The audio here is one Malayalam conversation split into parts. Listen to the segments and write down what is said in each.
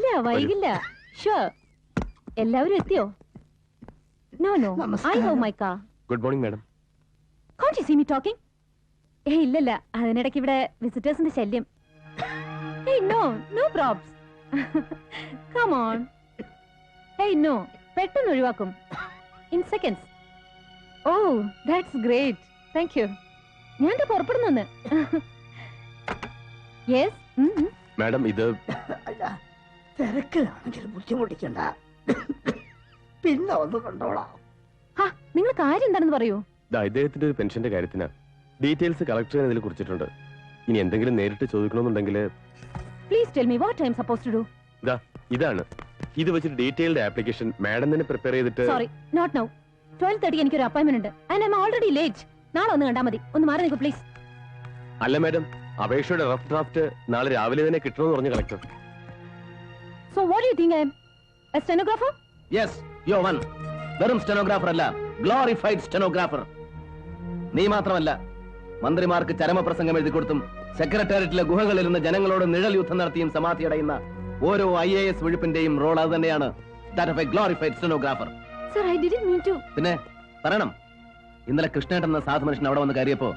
ഇല്ല വൈകില്ല. ഷുവർ. എല്ലാവരും എത്തിയോ? No no, I have my car. Good morning madam. Can't you see me talking? ഇല്ലല്ല, അതിനിടയ്ക്ക് ഇവിടെ വിസിറ്റേഴ്സിന്റെ ശല്യം. No no probs. Come on. No, പെട്ടെന്ന് ഒഴിവാക്കും. In seconds. Oh that's great, thank you. ഞാൻ പുറപ്പെടുന്നു. യെസ് മാഡം, ഇത് തിരക്കിലാണെങ്കിൽ ബുദ്ധിമുട്ടിക്കണ്ട, പിന്നെ ഒന്ന് കണ്ടോളാം. നിങ്ങൾ കാര്യം എന്താണെന്ന് പറയൂ. ഇദ്ദേഹത്തിന്റെ പെൻഷന്റെ കാര്യത്തിന് ഡീറ്റെയിൽസ് കളക്ട് ചെയ്യുന്നതിൽ കുറിച്ചിട്ടുണ്ട്. ഇനി എന്തെങ്കിലും നേരിട്ട് ചോദിക്കണമെന്നുണ്ടെങ്കിൽ please tell me what I am suppose to do. ഇതാണ്. ഇത് വെച്ചിട്ട് ഡീറ്റെയിൽഡ് ആപ്ലിക്കേഷൻ മാഡം തന്നെ പ്രിപ്പയർ ചെയ്തിട്ട്. Sorry, not now. 12:30 എനിക്കൊരു അപ്പോയിന്റ്മെന്റ് ഉണ്ട്. And I am already late. നാളെ ഒന്ന് കണ്ടാൽ മതി. ഒന്ന് മാറി നിൽക്കൂ പ്ലീസ്. അല്ല മാഡം, അപേക്ഷയുടെ റഫ് ഡ്രാഫ്റ്റ് നാളെ രാവിലെ തന്നെ കിട്ടണമെന്ന് പറഞ്ഞു collector. So what do you think I am? A stenographer? Yes, you are one. വെറും സ്റ്റെനോഗ്രാഫർ അല്ല, ഗ്ലോറിഫൈഡ് സ്റ്റെനോഗ്രാഫർ. നീ മാത്രമല്ല, മന്ത്രിമാർക്ക് ചരമപ്രസംഗം എഴുതി കൊടുത്തും സെക്രട്ടേറിയറ്റിലെ ഗുഹകളിൽ നിന്ന് ജനങ്ങളോട് നിഴൽ യുദ്ധം നടത്തിയും സമാധി അടയുന്ന ഓരോ IAS വിഴുപ്പിന്റെയും റോൾ അത് തന്നെയാണ്. That of a glorified stenographer. Sir, I didn't mean to. പിന്നെ പറയണം. ഇന്നലെ കൃഷ്ണേട്ടൻ എന്ന സാധു മനുഷ്യൻ അവിടെ വന്ന് കയറിയപ്പോ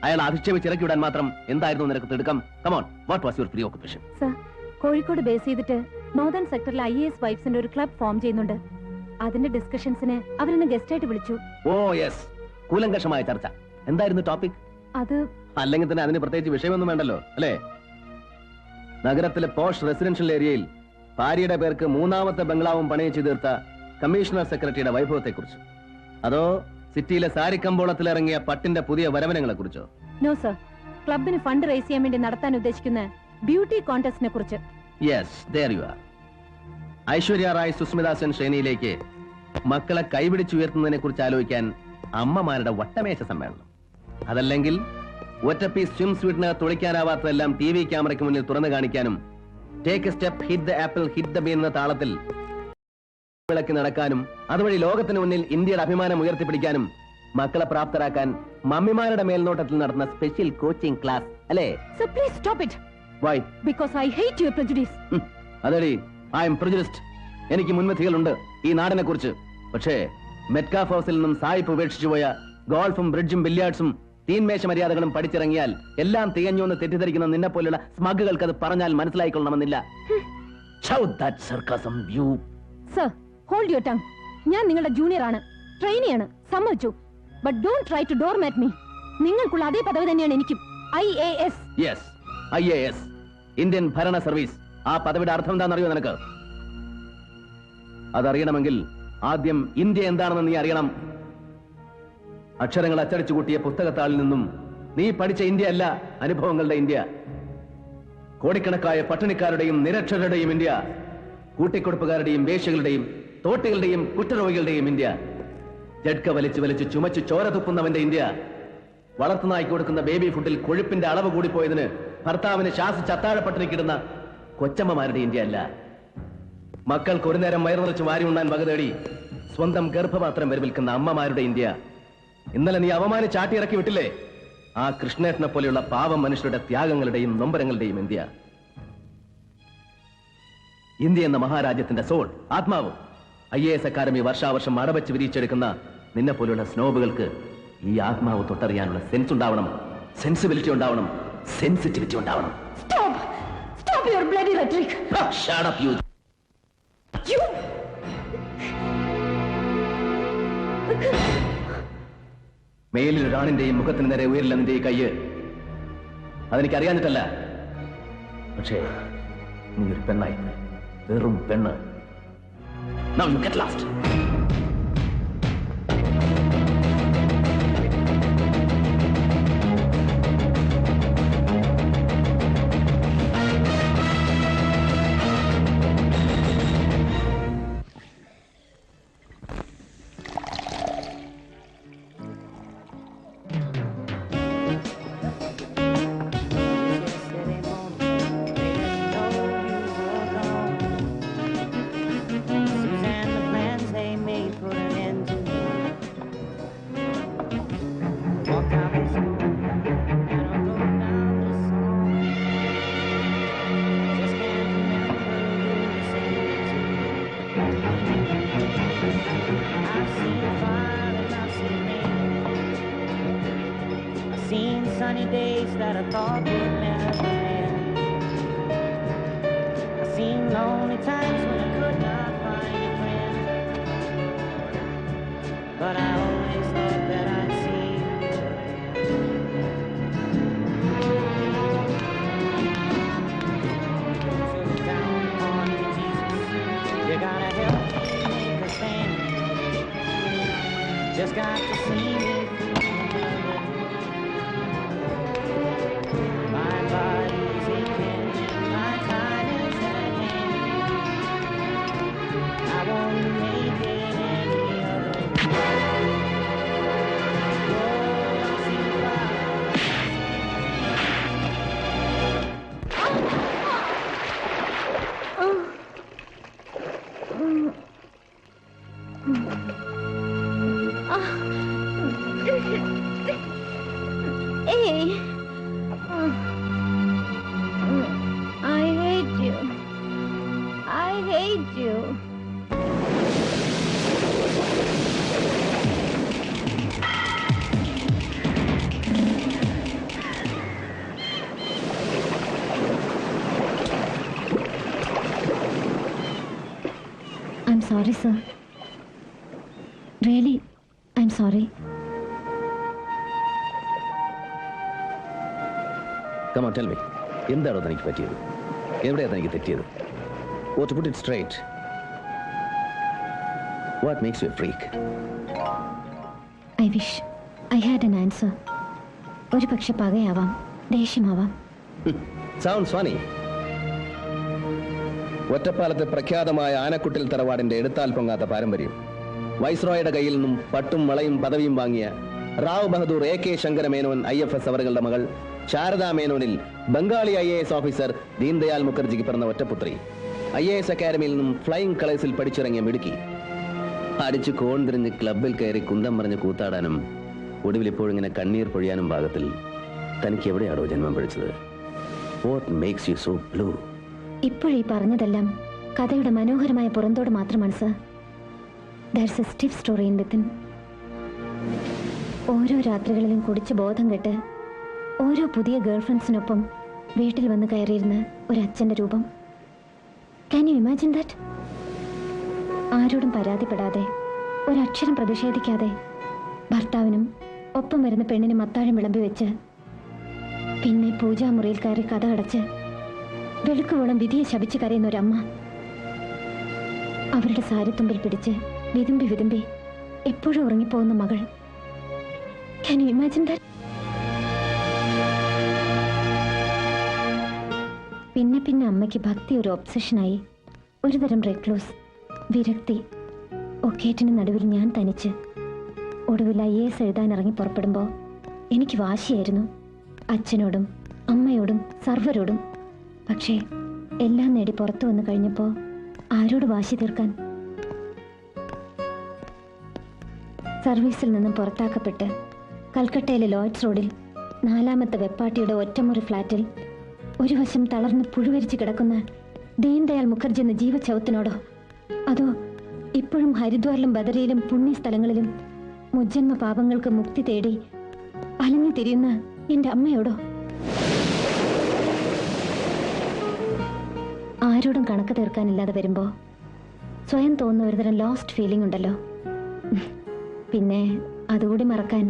അയാൾ അധിക്ഷേപിച്ച് ഇറക്കി വിടാൻ മാത്രം എന്തായിരുന്നു നിനക്ക് തിടുക്കം? Come on, what was your preoccupation? Sir, Kozhikode base ചെയ്തിട്ട് നോർത്തേൺ സെക്ടറിലെ IAS വൈഫ്സിന്റെ ഒരു ക്ലബ് ഫോം ചെയ്യുന്നുണ്ട്. അതിന്റെ ഡിസ്കഷൻസിന് അവരെന്നെ ഗസ്റ്റ് ആയിട്ട് വിളിച്ചു. ഓ യെസ്, കൂലങ്കഷമായ ചർച്ച. എന്തായിരുന്നു ടോപ്പിക്? അത് അല്ലെങ്കിൽ തന്നെ അതിന് പ്രത്യേകിച്ച് വിഷയമൊന്നും വേണ്ടല്ലോ അല്ലേ? നഗരത്തിലെ പോഷ് റെസിഡൻഷ്യൽ ഏരിയയിൽ ഭാര്യയുടെ പേർക്ക് മൂന്നാമത്തെ ബംഗ്ലാവും പണയിച്ചു തീർത്ത കമ്മീഷണർ സെക്രട്ടറിയുടെ വൈഭവത്തെ കുറിച്ച്, അതോ സിറ്റിയിലെ സാരിക്കമ്പോളത്തിൽ ഇറങ്ങിയ പട്ടിന്റെ പുതിയ വരവനങ്ങളെ കുറിച്ചോ? നോ സർ, ക്ലബിന് ഫണ്ട് റേസ് ചെയ്യാൻ വേണ്ടി നടത്താൻ ഉദ്ദേശിക്കുന്ന ബ്യൂട്ടി കോntestനെ കുറിച്ച്. Yes, there you are. Aishwarya Rai Sushmita Sen ശ്രേണിയിലേക്ക് മക്കളെ കൈപിടിച്ചുയർത്തുന്നതിനെ കുറിച്ച് ആലോചിക്കാൻ അമ്മമാരുടെ വട്ടമേശ സമ്മേളനം. അതല്ലെങ്കിൽ ഒറ്റപ്പി സ്വിം സ്വീറ്റിന് തുളിക്കാനാവാത്തതെല്ലാം TV ക്യാമറയ്ക്ക് മുന്നിൽ തുറന്നു കാണിക്കാനും take A step hit the apple hit the been എന്ന താളത്തിൽ വിളക്കി നടക്കാനും അതുവഴി ലോകത്തിന് മുന്നിൽ ഇന്ത്യയുടെ അഭിമാനം ഉയർത്തിപ്പിടിക്കാനും മക്കളെ പ്രാപ്തരാക്കാൻ മമ്മിമാരുടെ മേൽനോട്ടത്തിൽ നടത്തുന്ന സ്പെഷ്യൽ കോച്ചിംഗ് ക്ലാസ് അല്ലേ? Sir please stop it. Why? Because I hate your prejudice. അതെടി, ഐ എം പ്രെജുഡിസ്ഡ്. എനിക്ക് മുൻവിധികളുണ്ട് ഈ നാടിനെ കുറിച്ച്. പക്ഷേ മെറ്റ്കാഫ് ഹൗസിൽ നിന്നും സായിപ്പ് ഉപേക്ഷിച്ചു പോയ ഗോൾഫും ബ്രിഡ്ജും ബില്യാർഡ്സും തീൻമേശ മര്യാദകളും പഠിച്ചിറങ്ങിയാൽ എല്ലാം തികഞ്ഞു എന്ന് തെറ്റിദ്ധരിക്കുന്ന നിന്നെ പോലുള്ള സ്മഗുകൾക്ക് അത് പറഞ്ഞാൽ മനസ്സിലായിക്കൊള്ളണമെന്നില്ല. Sir, hold your tongue. ഞാൻ നിങ്ങളുടെ ജൂനിയർ ആണ്, ട്രെയിനിയാണ്, സമ്മതിച്ചു. But don't try to doormat me. നിങ്ങൾക്കുള്ള അതേ പദവി തന്നെയാണ് എനിക്കും. IAS. യെസ്, IAS, ഇന്ത്യൻ ഭരണ സർവീസ്. ആ പദവിയുടെ അർത്ഥം എന്താണെന്നറിയോ നിനക്ക്? അതറിയണമെങ്കിൽ ആദ്യം ഇന്ത്യ എന്താണെന്ന് നീ അറിയണം. അക്ഷരങ്ങൾ അച്ചടിച്ചു കൂട്ടിയ പുസ്തകത്താളിൽ നിന്നും നീ പഠിച്ച ഇന്ത്യ അല്ല അനുഭവങ്ങളുടെ ഇന്ത്യ. കോടിക്കണക്കായ പട്ടിണിക്കാരുടെയും നിരക്ഷരരുടെയും ഇന്ത്യ, കൂട്ടിക്കൊടുപ്പുകാരുടെയും വേശ്യകളുടെയും തോട്ടികളുടെയും കുഷ്ഠരോഗികളുടെയും ഇന്ത്യ, ജഡ്ക വലിച്ചു വലിച്ച് ചുമച്ച് ചോര തുപ്പുന്നവന്റെ ഇന്ത്യ, വളർത്തുനായ്ക്ക് കൊടുക്കുന്ന ബേബി ഫുഡിൽ കൊഴുപ്പിന്റെ അളവ് കൂടിപ്പോയതിന് ഭർത്താവിന് ശാസിച്ച് അത്താഴപ്പട്ടിണിക്കിടുന്ന കൊച്ചമ്മമാരുടെ ഇന്ത്യ അല്ല. മക്കൾക്ക് ഒരു നേരം വയറു നിറച്ച് വാരി ഉണ്ണാൻ വക തേടി സ്വന്തം ഗർഭപാത്രം വരവിൽക്കുന്ന അമ്മമാരുടെ ഇന്ത്യ. ഇന്നലെ നീ അവമാനിച്ചാട്ടി ഇറക്കി വിട്ടില്ലേ ആ കൃഷ്ണേട്ടനെ പോലെയുള്ള പാവം മനുഷ്യരുടെ ത്യാഗങ്ങളുടെയും നൊമ്പരങ്ങളുടെയും ഇന്ത്യ. ഇന്ത്യ എന്ന മഹാരാജ്യത്തിന്റെ സോൾ, ആത്മാവ്. IAS അക്കാദമി വർഷാവർഷം അടവച്ച് വിരിച്ചെടുക്കുന്ന നിന്നെ പോലെയുള്ള സ്നോബുകൾക്ക് ഈ ആത്മാവ് തൊട്ടറിയാനുള്ള സെൻസ് ഉണ്ടാവണം, സെൻസിബിലിറ്റി ഉണ്ടാവണം, സെൻസിറ്റിവിറ്റി ഉണ്ടാവണം. Stop your bloody rhetoric. Shut up, you. മേലിൽ ഒരാണിന്റെയും മുഖത്തിന് നേരെ ഉയരില്ല നിന്റെ ഈ കയ്യ്. അതെനിക്കറിയാഞ്ഞിട്ടല്ല, പക്ഷേ നീ ഒരു പെണ്ണായി, വെറും പെണ്ണ്. Now you get lost. seen fire and I've seen rain. I've seen sunny days that I thought would never end. I've seen lonely times when I could not find a friend. But I always thought that I'd see you. So look down on me, Jesus. You gotta help me make a stand. Just got to see me through. My body's aching, my time is at hand. I won't make it any other way. Oh, I see fire. Hey. I hate you. I hate you. I'm sorry, sir. Really, I'm sorry. Come on, tell me. എന്താണ് തനിക്ക് പറ്റിയത്? എവിടെയാണ് തനിക്ക് തെറ്റിയത്? Or to put it straight, what makes you a freak? I wish I had an answer. ഒരു പക്ഷെ പകയാവാം, ദേഷ്യമാവാം. Sounds funny. ഒറ്റപ്പാലത്തെ പ്രഖ്യാതമായ ആനക്കുട്ടിൽ തറവാടിന്റെ എടുത്താൽ പൊങ്ങാത്ത പാരമ്പര്യം, വൈസ്രോയുടെ കയ്യിൽ നിന്നും പട്ടും വളയും പദവിയും വാങ്ങിയ റാവ് ബഹദൂർ AK ശങ്കര മേനോൻ IFS അവരുടെ മകൾ ശാരദാ മേനോനിൽ ബംഗാളി IAS ഓഫീസർ ദീൻദയാൽ മുഖർജിക്ക് പിറന്ന ഒറ്റപുത്രി, IAS അക്കാദമിയിൽ നിന്നും ഫ്ലൈയിങ് കളേഴ്സിൽ പഠിച്ചിറങ്ങിയ മിടുക്കി, അടിച്ചു കോൺ തിരിഞ്ഞ് ക്ലബിൽ കയറി കുന്തം പറഞ്ഞ് കൂത്താടാനും ഒടുവിൽ ഇപ്പോഴിങ്ങനെ കണ്ണീർ പൊഴിയാനും പാകത്തിൽ തനിക്ക് എവിടെയാണോ ജന്മം പിടിച്ചത്? What makes you so blue? ഇപ്പോഴീ പറഞ്ഞതെല്ലാം കഥയുടെ മനോഹരമായ പുറന്തോട് മാത്രമാണ് sir. There's a stiff story in within. ഓരോ രാത്രികളിലും കുടിച്ച് ബോധം കെട്ട് ഓരോ പുതിയ ഗേൾഫ്രണ്ട്സിനൊപ്പം വീട്ടിൽ വന്ന് കയറിയിരുന്ന ഒരു അച്ഛൻ്റെ രൂപം. Can you imagine that? ആരോടും പരാതിപ്പെടാതെ, ഒരക്ഷരം പ്രതിഷേധിക്കാതെ, ഭർത്താവിനും ഒപ്പം വരുന്ന പെണ്ണിനും അത്താഴം വിളമ്പി വെച്ച്, പിന്നെ പൂജാമുറിയിൽ കയറി കഥ അടച്ച് വെളുക്കുവോളം വിധിയെ ശപിച്ച് കരയുന്ന ഒരമ്മ. അവരുടെ സാരിത്തുമ്പിൽ പിടിച്ച് വിതുമ്പി വിതുമ്പി എപ്പോഴും ഉറങ്ങിപ്പോകുന്ന മകൾ. Can you imagine that? പിന്നെ പിന്നെ അമ്മയ്ക്ക് ഭക്തി ഒരു ഒബ്സഷനായി, ഒരുതരം റെക്ലൂസ്, വിരക്തി. ഒക്കേറ്റിന് നടുവിൽ ഞാൻ തനിച്ച്. ഒടുവിൽ IAS എഴുതാൻ ഇറങ്ങി പുറപ്പെടുമ്പോൾ എനിക്ക് വാശിയായിരുന്നു, അച്ഛനോടും അമ്മയോടും സർവരോടും. പക്ഷേ എല്ലാം നേടി പുറത്തു വന്നു കഴിഞ്ഞപ്പോൾ ആരോട് വാശി തീർക്കാൻ? സർവീസിൽ നിന്നും പുറത്താക്കപ്പെട്ട് കൽക്കട്ടയിലെ ലോയ്ഡ്സ് റോഡിൽ 4ാമത്തെ വെപ്പാട്ടിയുടെ ഒറ്റമുറി ഫ്ലാറ്റിൽ ഒരു വശം തളർന്ന് പുഴുവരിച്ച് കിടക്കുന്ന ദീൻദയാൽ മുഖർജി എന്ന ജീവചൗത്തിനോടോ, അതോ ഇപ്പോഴും ഹരിദ്വാറിലും ബദരയിലും പുണ്യസ്ഥലങ്ങളിലും മുജ്ജന്മ പാപങ്ങൾക്ക് മുക്തി തേടി അലഞ്ഞു തിരിയുന്ന എൻ്റെ അമ്മയോടോ? ആരോടും കണക്ക് തീർക്കാനില്ലാതെ വരുമ്പോൾ സ്വയം തോന്നുന്ന ഒരുതരം ലോസ്റ്റ് ഫീലിംഗ് ഉണ്ടല്ലോ. പിന്നെ അതുകൂടി മറക്കാൻ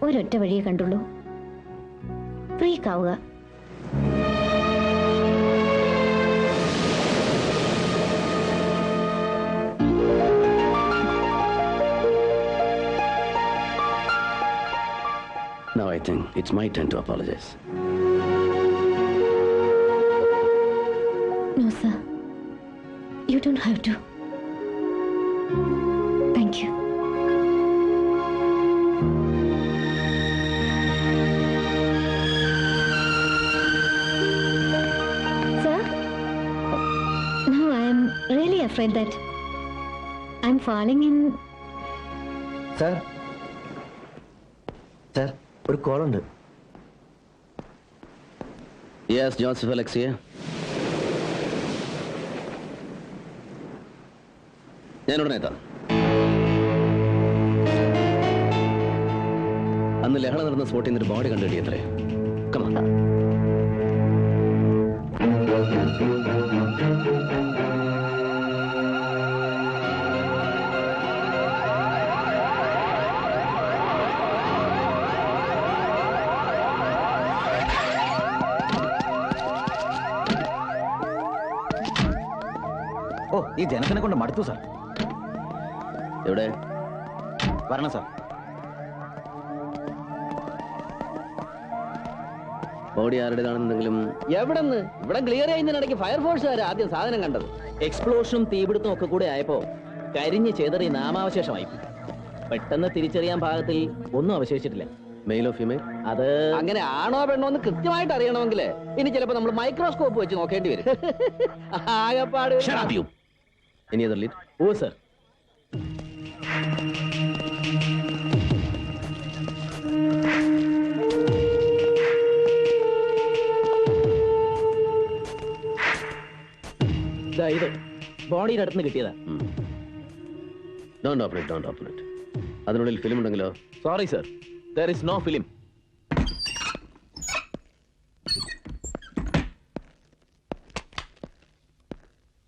ഒരൊറ്റ വഴിയേ കണ്ടുള്ളൂ, ഫ്രീക്കാവുക. Now I think it's my turn to apologize. No, sir. You don't have to. Thank you. Sir? No, I am really afraid that I'm falling in. Sir sir ഒരു കോളുണ്ട്. Yes, Joseph Alexia. ഞാൻ ഉടനെ എത്താം. അന്ന് ലഹള നടന്ന സ്പോട്ടിൽ നിന്നൊരു ബോഡി കണ്ടുപിടിയത്രേ. കമാ. ഓ, ഈ ജനത്തിനെ കൊണ്ട് മടുത്തു സാർ. എവിടെ വരണം സാർ. ബോഡി ആരുടേതാണെന്നെങ്കിലും? എവിടെന്ന്? ഇവിടെ ക്ലിയർ ചെയ്യുന്നതിനിടയ്ക്ക് ഫയർഫോഴ്സുകാർ ആദ്യം സാധനം കണ്ടത്. എക്സ്പ്ലോഷനും തീപിടുത്തവും ഒക്കെ കൂടെ ആയപ്പോ കരിഞ്ഞ് ചെതറി നാമാവശേഷമായി. പെട്ടെന്ന് തിരിച്ചറിയാൻ പാകത്തിൽ ഒന്നും അവശേഷിച്ചിട്ടില്ല. മെയിലോ ഫീമെയിൽ? അത് അങ്ങനെ ആണോ പെണ്ണോ എന്ന് കൃത്യമായിട്ട് അറിയണമെങ്കിൽ ഇനി ചിലപ്പോ നമ്മൾ മൈക്രോസ്കോപ്പ് വെച്ച് നോക്കേണ്ടി വരും. ആകപ്പാട്. Any other lead? ഓ സർ. ഇത് ബോഡിയുടെ അടുത്ത് നിന്ന് കിട്ടിയതാ. Don't open it. അതിനുള്ളിൽ ഫിലിം ഉണ്ടെങ്കിലോ? Sorry sir, there is no film.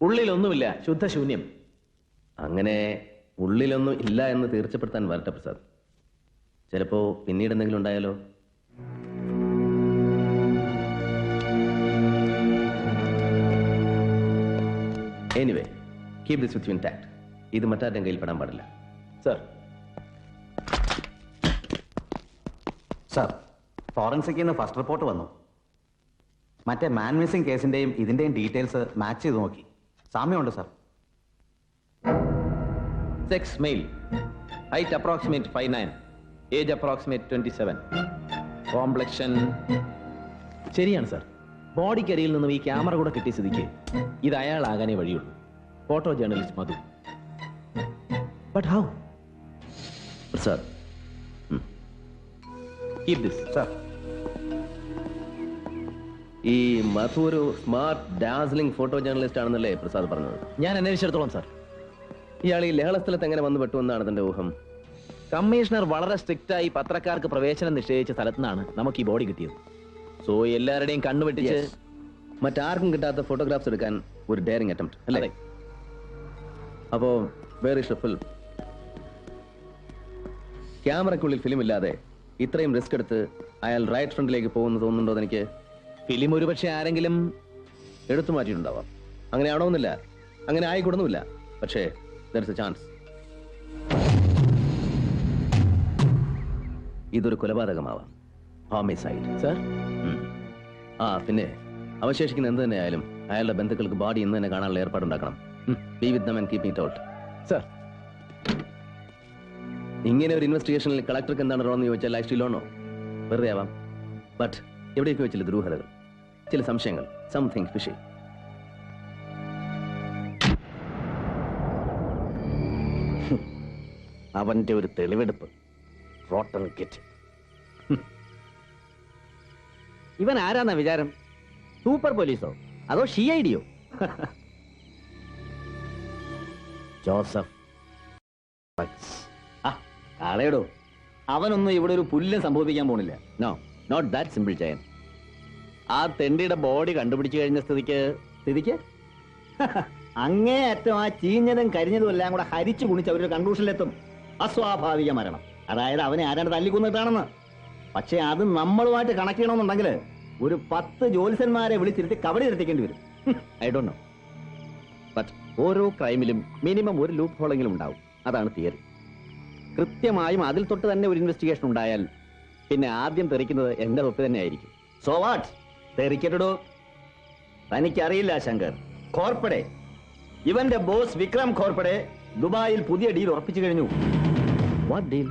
ഉള്ളിലൊന്നുമില്ല, ശുദ്ധശൂന്യം. അങ്ങനെ ഉള്ളിലൊന്നും ഇല്ല എന്ന് തീർച്ചപ്പെടുത്താൻ വരട്ടെ പ്രസാദ്. ചിലപ്പോ പിന്നീട് എന്തെങ്കിലും ഉണ്ടായാലോ? Anyway, keep this with you intact. ഇത് മറ്റാരുടെയും കയ്യിൽ പെടാൻ പാടില്ല. സർ. സാർ, ഫോറൻസിക്കിൽ നിന്ന് ഫസ്റ്റ് റിപ്പോർട്ട് വന്നു. മറ്റേ മാൻ മിസ്സിംഗ് കേസിന്റെയും ഇതിന്റെയും ഡീറ്റെയിൽസ് മാച്ച് ചെയ്ത് നോക്കി. സാമ്യമുണ്ട് sir. Sex male, height approximate 5'9", age approximate 27, complexion ശരിയാണ് സാർ. ബോഡിക്കരിയിൽ നിന്നും ഈ ക്യാമറ കൂടെ കിട്ടിയ സ്ഥിതിക്ക് ഇത് അയാളാകാനേ വഴിയുള്ളൂ. Photo journalist Madhu. But how? Prasad, keep this. Sir, ഈ മധു ഒരു സ്മാർട്ട് ഡാസ്ലിംഗ് ഫോട്ടോ ജേർണലിസ്റ്റ് ആണെന്നല്ലേ പ്രസാദ് പറഞ്ഞത്? ഞാൻ അന്വേഷിച്ചിടത്തോളം സാർ. ഇയാൾ ഈ ലഹള സ്ഥലത്ത് എങ്ങനെ വന്നു പെട്ടുവെന്നാണ് തന്റെ ഊഹം? കമ്മീഷണർ വളരെ സ്ട്രിക്റ്റായി പത്രക്കാർക്ക് പ്രവേശനം നിശ്ചയിച്ച സ്ഥലത്തു നിന്നാണ് നമുക്ക് ഈ ബോഡി കിട്ടിയത്. സോ എല്ലാവരുടെയും കണ്ണുവെട്ടിച്ച് മറ്റാർക്കും കിട്ടാത്ത ഫോട്ടോഗ്രാഫ്സ് എടുക്കാൻ ഒരു ഡെയറിംഗ് അറ്റംപ്റ്റ് അല്ലേ? അതെ. അപ്പോ വേർ ഇസ് ദ ഫിലിം? ക്യാമറയ്ക്കുള്ളിൽ ഫിലിം ഇല്ലാതെ ഇത്രയും റിസ്ക് എടുത്ത് അയാൾ റൈറ്റ് ഫ്രണ്ടിലേക്ക് പോകുന്നു തോന്നുന്നുണ്ടോ എനിക്ക്? ഫിലിം ഒരുപക്ഷെ ആരെങ്കിലും എടുത്തു മാറ്റിയിട്ടുണ്ടാവാം. അങ്ങനെ ആണോന്നില്ല, അങ്ങനെ ആയിക്കൂടുന്നുമില്ല. പക്ഷേ there is a chance. ഇതൊരു കൊലപാതകമാവാം, ഹോമിസൈഡ്. സാർ, പിന്നെ അവശേഷിക്കുന്ന എന്ത് തന്നെ ആയാലും അയാളുടെ ബന്ധുക്കൾക്ക് ബോഡി ഇന്ന് തന്നെ കാണാനുള്ള ഏർപ്പാടുണ്ടാക്കണം. Be with them and keep me told. Sir. ഇങ്ങനെ ഒരു ഇൻവെസ്റ്റിഗേഷനിൽ കളക്ടർക്ക് എന്താണ് റോൾ എന്ന് ചോദിച്ചാൽ ഐ സ്റ്റിൽ ഡോണ്ട് നോ. വെറുതെ ആവാം. ബട്ട് എവിടെയൊക്കെ വെച്ചില്ല ദുരൂഹതകൾ, ചില സംശയങ്ങൾ, സംതിങ് ഫിഷി. അവന്റെ ഒരു തെളിവെടുപ്പ്. Rotten kit. ഇവൻ ആരാന്നാ വിചാരം? സൂപ്പർ പോലീസോ അതോ CID യോ? ജോസഫ് ആളെടോ, അവനൊന്നും ഇവിടെ ഒരു പുല്ലും സംഭവിക്കാൻ പോണില്ല. No, not that simple Jayan. ആ തെണ്ടിയുടെ ബോഡി കണ്ടുപിടിച്ചു കഴിഞ്ഞ സ്ഥിതിക്ക് അങ്ങേയറ്റം ആ ചീഞ്ഞതും കരിഞ്ഞതും എല്ലാം കൂടെ ഹരിച്ചു കുണിച്ച് അവരൊരു കൺക്ലൂഷനിലെത്തും. അസ്വാഭാവിക മരണം, അതായത് അവനെ ആരാണ്ട് തല്ലിക്കൊന്നിട്ടാണെന്ന്. പക്ഷെ അത് നമ്മളുമായിട്ട് കണക്ട് ചെയ്യണമെന്നുണ്ടെങ്കിൽ ഒരു 10 ജ്യോത്സ്യന്മാരെ വിളിച്ചിരുത്തി കബഡി നിർത്തിക്കേണ്ടി വരും. I don't know. ബട്ട് ഓരോ ക്രൈമിലും മിനിമം ഒരു ലൂപ്പ് ഹോളെങ്കിലും ഉണ്ടാവും. അതാണ് തിയറി. കൃത്യമായും അതിൽ തൊട്ട് തന്നെ ഒരു ഇൻവെസ്റ്റിഗേഷൻ ഉണ്ടായാൽ പിന്നെ ആദ്യം തെറിക്കുന്നത് എന്റെ തൊട്ട് തന്നെ ആയിരിക്കും. So what? തെറിക്കട്ടോ? തനിക്കറിയില്ല ശങ്കർ. ഖോർപ്പടെ, ഇവന്റെ ബോസ് വിക്രം ഖോർപ്പടെ ദുബായിൽ പുതിയ ഡീൽ ഉറപ്പിച്ചു കഴിഞ്ഞു. What deal?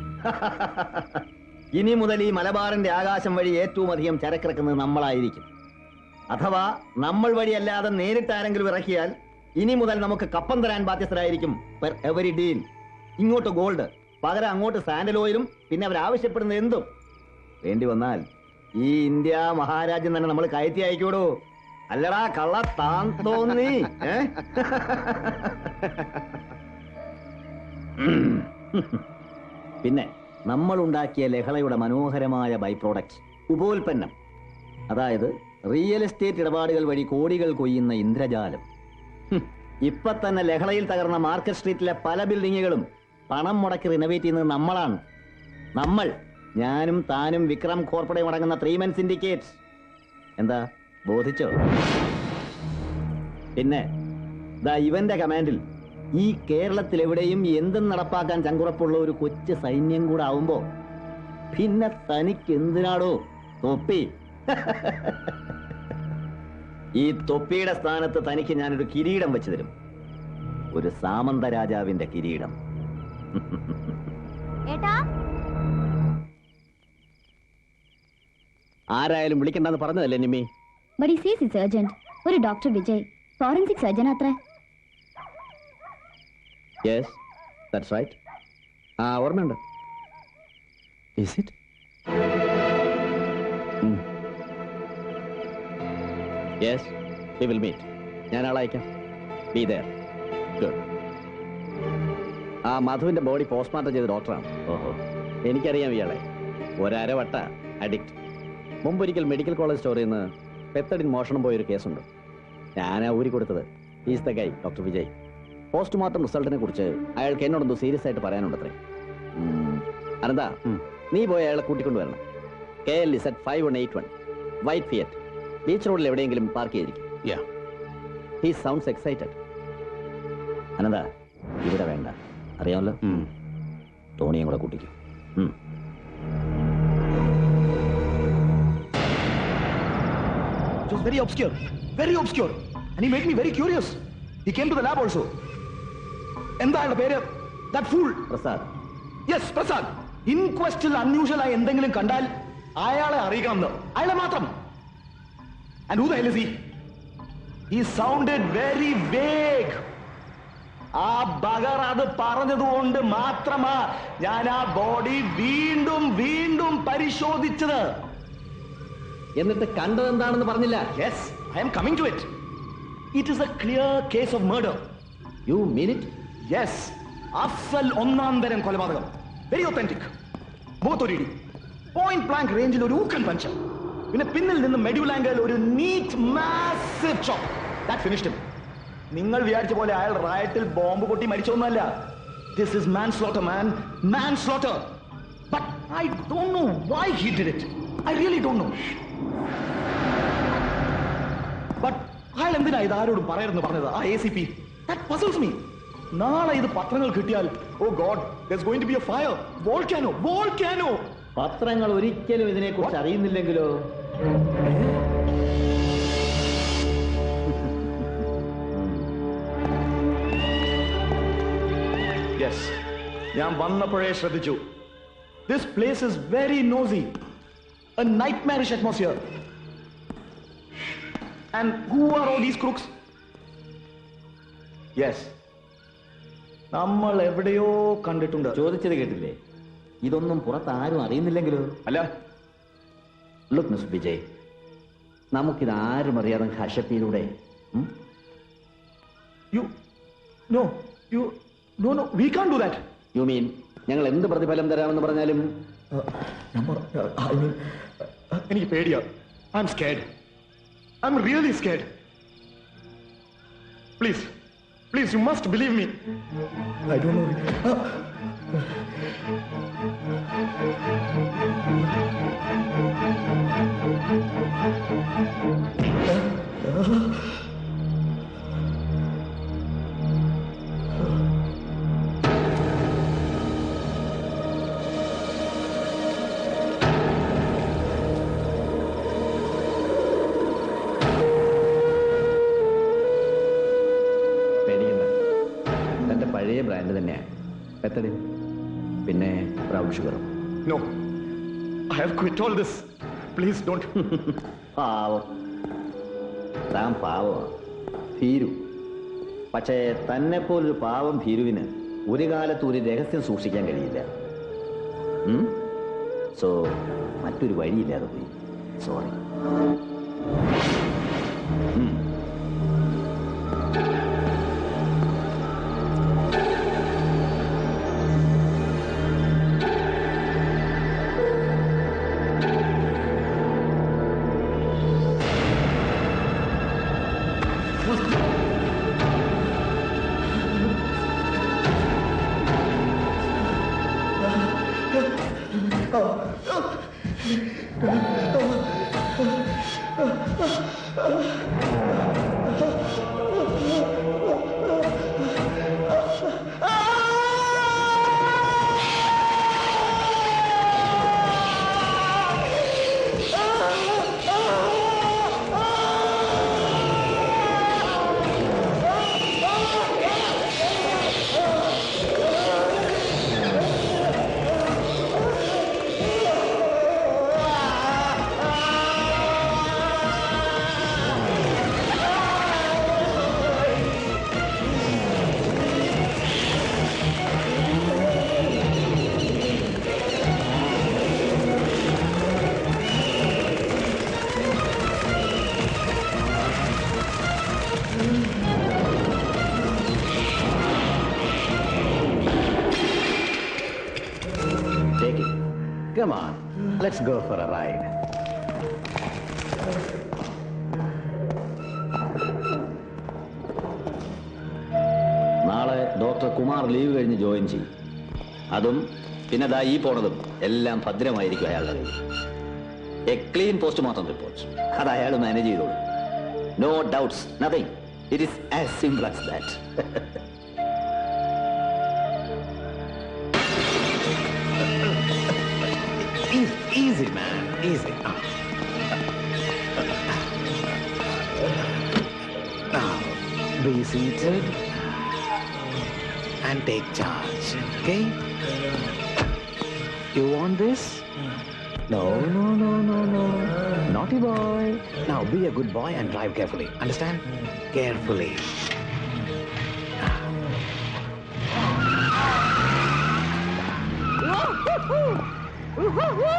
ഇനി മുതൽ ഈ മലബാറിന്റെ ആകാശം വഴി ഏറ്റവും അധികം ചരക്കിറക്കുന്നത് നമ്മളായിരിക്കും. അഥവാ നമ്മൾ വഴിയല്ലാതെ നേരിട്ട് ആരെങ്കിലും ഇറക്കിയാൽ ഇനി മുതൽ നമുക്ക് കപ്പം തരാൻ ബാധ്യസ്ഥരായിരിക്കും പെർ എവരി ഡീൽ. ഇങ്ങോട്ട് ഗോൾഡ്, പകരം അങ്ങോട്ട് സാൻഡൽ ഓയിലും, പിന്നെ അവരാവശ്യപ്പെടുന്ന എന്തും. വേണ്ടി വന്നാൽ ഈ ഇന്ത്യ മഹാരാജ്യം തന്നെ നമ്മൾ കയറ്റി അയക്കൂടോ. അല്ലടാ കള്ള താൻ തോന്നി. പിന്നെ നമ്മൾ ഉണ്ടാക്കിയ ലഹളയുടെ മനോഹരമായ ബൈ പ്രോഡക്റ്റ്, ഉപോൽപ്പന്നം. അതായത് റിയൽ എസ്റ്റേറ്റ് ഇടപാടുകൾ വഴി കോടികൾ കൊയ്യുന്ന ഇന്ദ്രജാലം. ഇപ്പൊ തന്നെ ലഹളയിൽ തകർന്ന മാർക്കറ്റ് സ്ട്രീറ്റിലെ പല ബിൽഡിങ്ങുകളും പണം മുടക്കി റിനോവേറ്റ് ചെയ്യുന്നത് നമ്മളാണ്. നമ്മൾ, ഞാനും താനും വിക്രം കോർപ്പറേറ്റ് അടങ്ങുന്ന 3 men സിൻഡിക്കേറ്റ്സ്. എന്താ ബോധിച്ചോ? പിന്നെ ദാ ഇവന്റെ കമാൻഡിൽ ഈ കേരളത്തിൽ എവിടെയും എന്തും നടപ്പാക്കാൻ ചങ്കുറപ്പുള്ള ഒരു കൊച്ചു സൈന്യം കൂടെ ആവുമ്പോ പിന്നെ തനിക്ക് എന്തിനാടോ തൊപ്പി? ഈ തൊപ്പിയുടെ സ്ഥാനത്ത് തനിക്ക് ഞാനൊരു കിരീടം വെച്ചു തരും. ഒരു സാമന്ത രാജാവിന്റെ കിരീടം. ആരായാലും വിളിക്കണ്ടെന്ന് പറഞ്ഞതല്ലേ Nimmi? But he says it's urgent. ഒരു ഡോക്ടർ വിജയ്, ഫോറൻസിക് സർജൻ അത്ര. Yes, that's right. ആ, ഓർമ്മയുണ്ട്. Is it? Yes, we will meet. ഞാൻ ആളെ അയക്കാം. Be there. ഗുഡ്. ആ മധുവിന്റെ ബോഡി പോസ്റ്റ്മോർട്ടം ചെയ്ത ഡോക്ടറാണ്. ഓഹോ, എനിക്കറിയാം ഇയാളെ. ഒരവട്ട അഡിക്റ്റ്. മുമ്പൊരിക്കൽ മെഡിക്കൽ കോളേജ് സ്റ്റോറിൽ നിന്ന് പെത്തഡിൻ മോഷണം പോയൊരു കേസുണ്ട്. ഞാനാ ഊരി കൊടുത്തത്. Is the guy, doctor Vijay. Postmortem റിസൾട്ടിനെ കുറിച്ച് അയാൾക്ക് എന്നോടൊന്ന് സീരിയസ് ആയിട്ട് പറയാനുണ്ടത്രേ. അനന്ത, നീ പോയി അയാളെ കൂട്ടിക്കൊണ്ടുവരണം. KL is at 5181 white Fiat. Beach റോഡിൽ എവിടെയെങ്കിലും പാർക്ക് ചെയ്തിരിക്കും. He sounds excited. അനന്ത, ഇവിടെ വേണ്ട, അറിയാമല്ലോ. ടോണിയും കൂടെ കൂട്ടിക്കും. It was very obscure, and he made me very curious. He came to the lab also. എന്താ അയാളുടെ പേര്? That fool. Prasad. Yes, Prasad. ഇൻക്വസ്റ്റിൽ അൺയൂഷ്വൽ ആയി എന്തെങ്കിലും കണ്ടാൽ അയാളെ അറിയിക്കണം. അയാളെ മാത്രം. And who the hell is he? He sounded very vague. ആ ബഗർ അത് പറഞ്ഞതുകൊണ്ട് മാത്രമാ ഞാൻ ആ ബോഡി വീണ്ടും വീണ്ടും പരിശോധിച്ചത്. എന്നിട്ട് കണ്ടതെന്താണെന്ന് പറഞ്ഞില്ല. Yes, I am coming to it. It is a clear case of murder. You mean it? Yes, Afsal ഒന്നാം തരം കൊലപാതകം. Very authentic. മുഖത്തൊരിടി, പോയിന്റ് ബ്ലാങ്ക് റേഞ്ചിൽ ഒരു ഊക്കൻ പഞ്ച്, പിന്നെ പിന്നിൽ നിന്ന് മെഡ്യൂലാംഗിൽ ഒരു neat massive chop. That finished him. നിങ്ങൾ വിചാരിച്ച പോലെ അയാൾ റയറ്റിൽ ബോംബ് പൊട്ടി മരിച്ചൊന്നുമല്ല. This is manslaughter, man, manslaughter. But I don't know why he did it. I really don't know. But അയാൾ എന്തിനാ ഇത് ആരോടും പറയരുതെന്ന് പറഞ്ഞത്? ആ ACP. That puzzles me. നാളെ ഇത് പത്രങ്ങൾ കിട്ടിയാൽ, ഓ God, there's going to be a fire. Volcano. പത്രങ്ങൾ ഒരിക്കലും ഇതിനെക്കുറിച്ച് അറിയുന്നില്ലെങ്കിലോ? Yes, ഞാൻ വന്നപ്പോഴേ ശ്രദ്ധിച്ചു. This place is very nosy. A nightmarish atmosphere. And who are all these crooks? Yes, നമ്മൾ എവിടെയോ കണ്ടിട്ടുണ്ട്. ചോദിച്ചത് കേട്ടില്ലേ? ഇതൊന്നും പുറത്ത് ആരും അറിയുന്നില്ലെങ്കിലോ? അല്ല, ലുക്ക് മിസ്റ്റർ വിജയ്, നമുക്കിത് ആരും അറിയാതെ ഹഷപ്പിയിലൂടെ. No, we can't do that. You mean ഞങ്ങൾ എന്ത് പ്രതിഫലം തരാമെന്ന് പറഞ്ഞാലും? എനിക്ക് പേടിയാ. I'm scared. I'm really scared. Please, you must believe me. I don't know. പഴയ ബ്രാൻഡ് തന്നെയാണ് പെത്തഡിൻ, പിന്നെ ബ്രൗൺ ഷുഗറും. No, I have quit all this. Please don't. പാവം, താൻ പാവമാണ്, ഭീരു. പക്ഷേ തന്നെ പോലൊരു പാവം ഭീരുവിന് ഒരു കാലത്ത് ഒരു രഹസ്യം സൂക്ഷിക്കാൻ കഴിയില്ല. സോ മറ്റൊരു വഴിയില്ലാതെ പോയി. Sorry. Take it. Come on, let's go for a ride. നാളെ ഡോക്ടർ കുമാർ ലീവ് കഴിഞ്ഞ് ജോയിൻ ചെയ്യും. അതും പിന്നെ ദാ ഈ പോണതും എല്ലാം ഭദ്രമായിരിക്കും അയാളുടെ കയ്യിൽ. എ ക്ലീൻ പോസ്റ്റ്മോർട്ടം റിപ്പോർട്ട് അത് അയാൾ മാനേജ് ചെയ്തോളൂ. No doubts, nothing. It is as simple as that. Easy, man. Easy. Now, be seated and take charge. Okay? You want this? No. Naughty boy. Now be a good boy and drive carefully. Understand? Carefully. Woo-hoo-hoo!